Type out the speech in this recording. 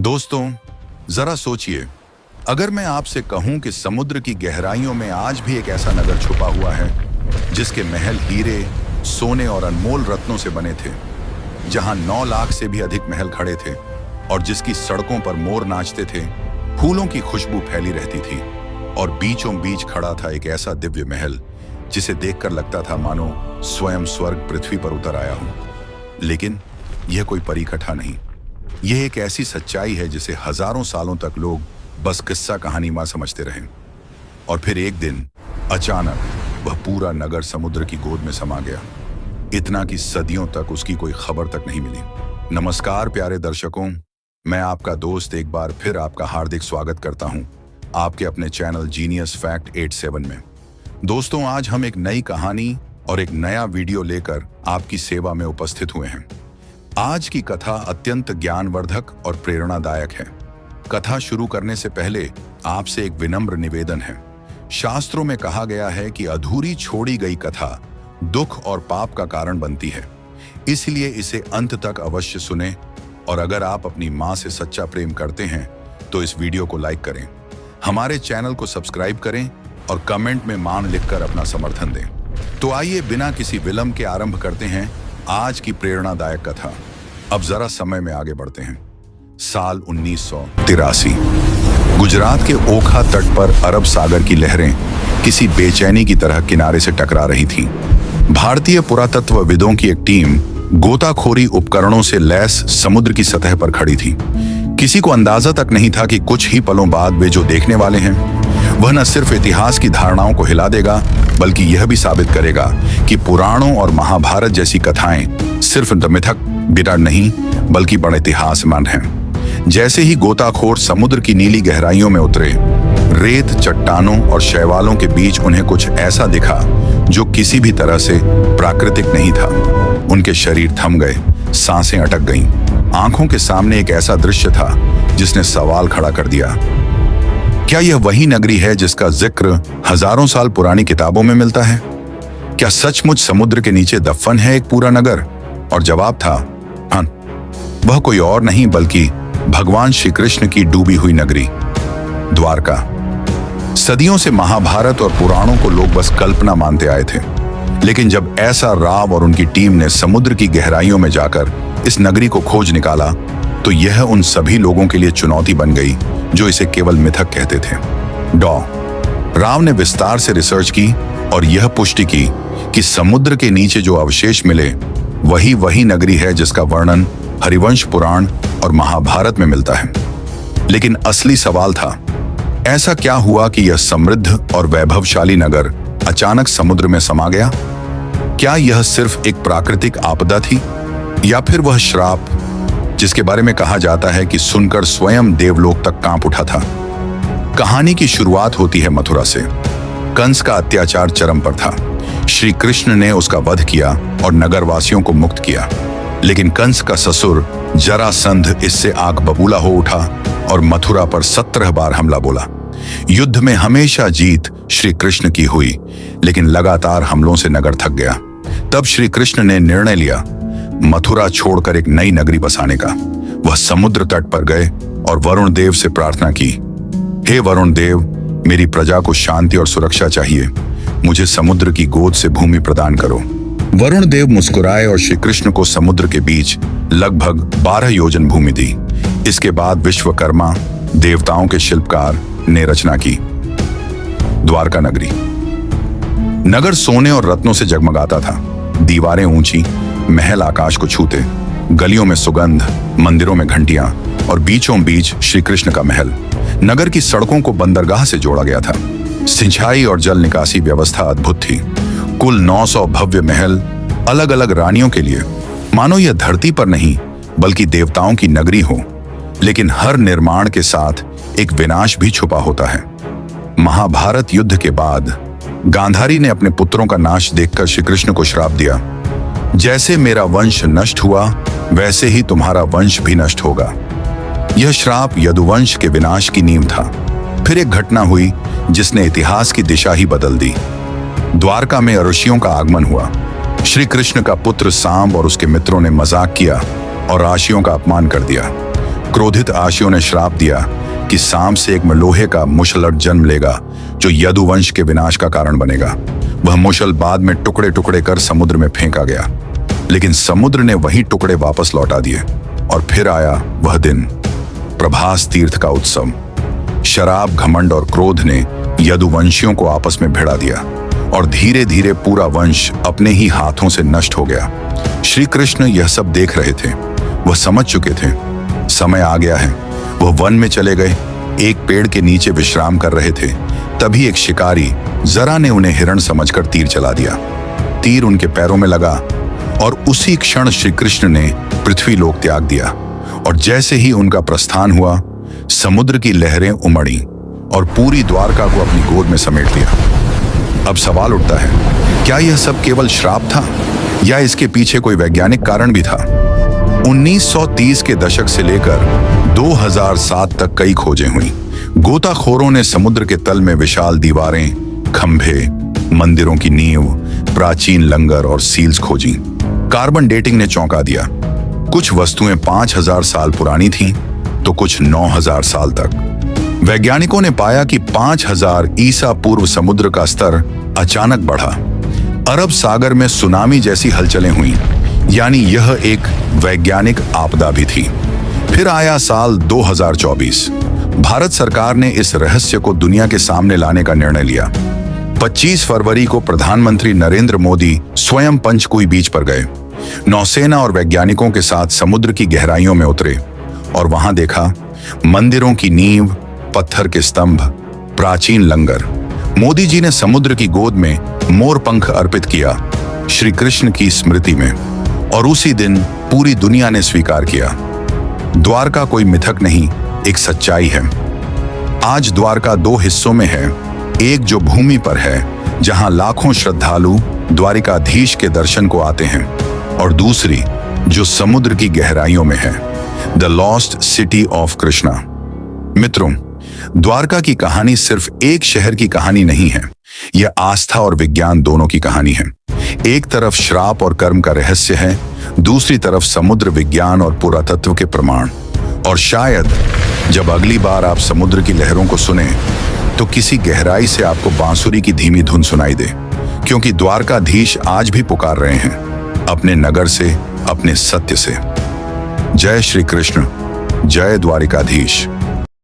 दोस्तों, जरा सोचिए, अगर मैं आपसे कहूं कि समुद्र की गहराइयों में आज भी एक ऐसा नगर छुपा हुआ है जिसके महल हीरे, सोने और अनमोल रत्नों से बने थे, जहां 9 लाख से भी अधिक महल खड़े थे और जिसकी सड़कों पर मोर नाचते थे, फूलों की खुशबू फैली रहती थी और बीचों बीच खड़ा था एक ऐसा दिव्य महल जिसे देखकर लगता था मानो स्वयं स्वर्ग पृथ्वी पर उतर आया हो। लेकिन यह कोई परी कथा नहीं, यह एक ऐसी सच्चाई है जिसे हजारों सालों तक लोग बस किस्सा कहानी मां समझते रहे। और फिर एक दिन अचानक वह पूरा नगर समुद्र की गोद में समा गया, इतना कि सदियों तक उसकी कोई खबर तक नहीं मिली। नमस्कार प्यारे दर्शकों, मैं आपका दोस्त एक बार फिर आपका हार्दिक स्वागत करता हूं आपके अपने चैनल जीनियस फैक्ट 87 में। दोस्तों, आज हम एक नई कहानी और एक नया वीडियो लेकर आपकी सेवा में उपस्थित हुए हैं। आज की कथा अत्यंत ज्ञानवर्धक और प्रेरणादायक है। कथा शुरू करने से पहले आपसे एक विनम्र निवेदन है। शास्त्रों में कहा गया है कि अधूरी छोड़ी गई कथा दुख और पाप का कारण बनती है, इसलिए इसे अंत तक अवश्य सुने। और अगर आप अपनी मां से सच्चा प्रेम करते हैं तो इस वीडियो को लाइक करें, हमारे चैनल को सब्सक्राइब करें और कमेंट में मान लिखकर अपना समर्थन दें। तो आइए बिना किसी विलंब के आरंभ करते हैं आज की प्रेरणादायक कथा। अब जरा समय में आगे बढ़ते हैं। साल 1983। गुजरात के ओखा तट पर अरब सागर की लहरें किसी बेचैनी की तरह किनारे से टकरा रही थीं। भारतीय पुरातत्वविदों की एक टीम गोताखोरी उपकरणों से लैस समुद्र की सतह पर खड़ी थी। किसी को अंदाजा तक नहीं था कि कुछ ही पलों बाद वे जो देखने वाले हैं वह न सिर्फ इतिहास की धारणाओं को हिला देगा, बल्कि यह भी साबित करेगा कि पुराणों और महाभारत जैसी कथाएं सिर्फ मिथक विराट नहीं बल्कि बड़े इतिहासमंद हैं। जैसे ही गोताखोर समुद्र की नीली गहराइयों में उतरे, रेत, चट्टानों और शैवालों के बीच उन्हें कुछ ऐसा दिखा जो किसी भी तरह से प्राकृतिक नहीं था। उनके शरीर थम गए, सांसें अटक गईं। आंखों के सामने एक ऐसा दृश्य था जिसने सवाल खड़ा कर दिया, क्या यह वही नगरी है जिसका जिक्र हजारों साल पुरानी किताबों में मिलता है? क्या सचमुच समुद्र के नीचे दफन है एक पूरा नगर? और जवाब था हाँ, वह कोई और नहीं बल्कि भगवान श्री कृष्ण की डूबी हुई नगरी द्वारका। सदियों से महाभारत और पुराणों को लोग बस कल्पना मानते आए थे, लेकिन जब ऐसा राव और उनकी टीम ने समुद्र की गहराइयों में जाकर इस नगरी को खोज निकाला तो यह उन सभी लोगों के लिए चुनौती बन गई जो इसे केवल मिथक कहते थे। राव ने विस्तार से रिसर्च की और यह पुष्टि की कि समुद्र के नीचे जो अवशेष मिले वही नगरी है जिसका वर्णन हरिवंश पुराण और महाभारत में मिलता है। लेकिन असली सवाल था, ऐसा क्या हुआ कि यह समृद्ध और वैभवशाली नगर अचानक समुद्र में समा गया? क्या यह सिर्फ एक प्राकृतिक आपदा थी या फिर वह श्राप जिसके बारे में कहा जाता है कि सुनकर स्वयं देवलोक तक कांप उठा था? कहानी की शुरुआत होती है मथुरा से। कंस का अत्याचार चरम पर था। श्री कृष्ण ने उसका वध किया और नगरवासियों को मुक्त किया, लेकिन कंस का ससुर जरासंध इससे आग बबूला हो उठा और मथुरा पर 17 बार हमला बोला। युद्ध में हमेशा जीत श्री कृष्ण की हुई, लेकिन लगातार हमलों से नगर थक गया। तब श्री कृष्ण ने निर्णय लिया मथुरा छोड़कर एक नई नगरी बसाने का। वह समुद्र तट पर गए और वरुण देव से प्रार्थना की, हे वरुण देव, मेरी प्रजा को शांति और सुरक्षा चाहिए, मुझे समुद्र की गोद से भूमि प्रदान करो। वरुण देव मुस्कुराए और श्री कृष्ण को समुद्र के बीच लगभग 12 योजन भूमि दी। इसके बाद विश्वकर्मा, देवताओं के शिल्पकार ने रचना की द्वारका नगरी। नगर सोने और रत्नों से जगमगाता था। दीवारें ऊंची, महल आकाश को छूते, गलियों में सुगंध, मंदिरों में घंटियां और बीचों बीच श्री कृष्ण का महल। नगर की सड़कों को बंदरगाह से जोड़ा गया था। सिंचाई और जल निकासी व्यवस्था अद्भुत थी। कुल 900 भव्य महल, अलग अलग रानियों के लिए, मानो यह धरती पर नहीं बल्कि देवताओं की नगरी हो। लेकिन हर निर्माण के साथ एक विनाश भी छुपा होता है। महाभारत युद्ध के बाद गांधारी ने अपने पुत्रों का नाश देखकर श्री कृष्ण को श्राप दिया, जैसे मेरा वंश नष्ट हुआ वैसे ही तुम्हारा वंश भी नष्ट होगा। यह श्राप यदुवंश के विनाश की नींव था। फिर एक घटना हुई जिसने इतिहास की दिशा ही बदल दी। द्वारका में ऋषियों का आगमन हुआ। श्री कृष्ण का पुत्र सांब और उसके मित्रों ने मजाक किया और राशियों का अपमान कर दिया। क्रोधित आशियों ने श्राप दिया कि सांप से एक लोहे का मुशल जन्म लेगा जो यदुवंश के विनाश का कारण बनेगा। वह मुशल बाद में टुकड़े टुकड़े कर समुद्र में फेंका गया, लेकिन समुद्र ने वही टुकड़े वापस लौटा दिए। और फिर आया वह दिन, प्रभास तीर्थ का उत्सव। शराब, घमंड और क्रोध ने यदुवंशियों को आपस में भिड़ा दिया और धीरे धीरे पूरा वंश अपने ही हाथों से नष्ट हो गया। श्री कृष्ण यह सब देख रहे थे। वह समझ चुके थे समय आ गया है। वह वन में चले गए, एक पेड़ के नीचे विश्राम कर रहे थे। तभी एक शिकारी जरा ने उन्हें हिरण समझकर तीर चला दिया। तीर उनके पैरों में लगा और उसी क्षण श्री कृष्ण ने पृथ्वी लोक त्याग दिया। और जैसे ही उनका प्रस्थान हुआ, समुद्र की लहरें उमड़ी और पूरी द्वारका को अपनी गोद में समेट लिया। अब सवाल उठता है, क्या यह सब केवल श्राप था या इसके पीछे कोई वैज्ञानिक कारण भी था? 1930 के दशक से लेकर 2007 तक कई खोजें हुई। गोताखोरों ने समुद्र के तल में विशाल दीवारें, खंभे, मंदिरों की नींव, प्राचीन लंगर और सील्स खोजी। कार्बन डेटिंग ने चौंका दिया। कुछ वस्तुएं 5000 साल पुरानी थीं, तो कुछ 9000 साल तक। वैज्ञानिकों ने पाया कि 5000 ईसा पूर्व समुद्र का स्तर अचानक बढ़ा। अरब सागर में सुनामी जैसी हलचलें हुई, यानी यह एक वैज्ञानिक आपदा भी थी। फिर आया साल 2024। भारत सरकार ने इस रहस्य को दुनिया के सामने लाने का निर्णय लिया। 25 फरवरी को प्रधानमंत्री नरेंद्र मोदी स्वयं पंचकुई बीच पर गए। नौसेना और वैज्ञानिकों के साथ समुद्र की गहराइयों में उतरे और वहां देखा मंदिरों की नींव, पत्थर के स्तंभ, प्राचीन लंगर। मोदी जी ने समुद्र की गोद में मोर पंख अर्पित किया श्री कृष्ण की स्मृति में, और उसी दिन पूरी दुनिया ने स्वीकार किया, द्वारका कोई मिथक नहीं, एक सच्चाई है। आज द्वारका दो हिस्सों में है, एक जो भूमि पर है जहां लाखों श्रद्धालु द्वारिकाधीश के दर्शन को आते हैं, और दूसरी जो समुद्र की गहराइयों में है, the lost city of Krishna. मित्रों, द्वारका की कहानी सिर्फ एक शहर की कहानी नहीं है, यह आस्था और विज्ञान दोनों की कहानी है। एक तरफ श्राप और कर्म का रहस्य है, दूसरी तरफ समुद्र, विज्ञान और पुरातत्व के प्रमाण। और शायद जब अगली बार आप समुद्र की लहरों को सुने तो किसी गहराई से आपको बांसुरी की धीमी धुन सुनाई दे, क्योंकि द्वारकाधीश आज भी पुकार रहे हैं, अपने नगर से, अपने सत्य से। जय श्री कृष्ण, जय द्वारिकाधीश।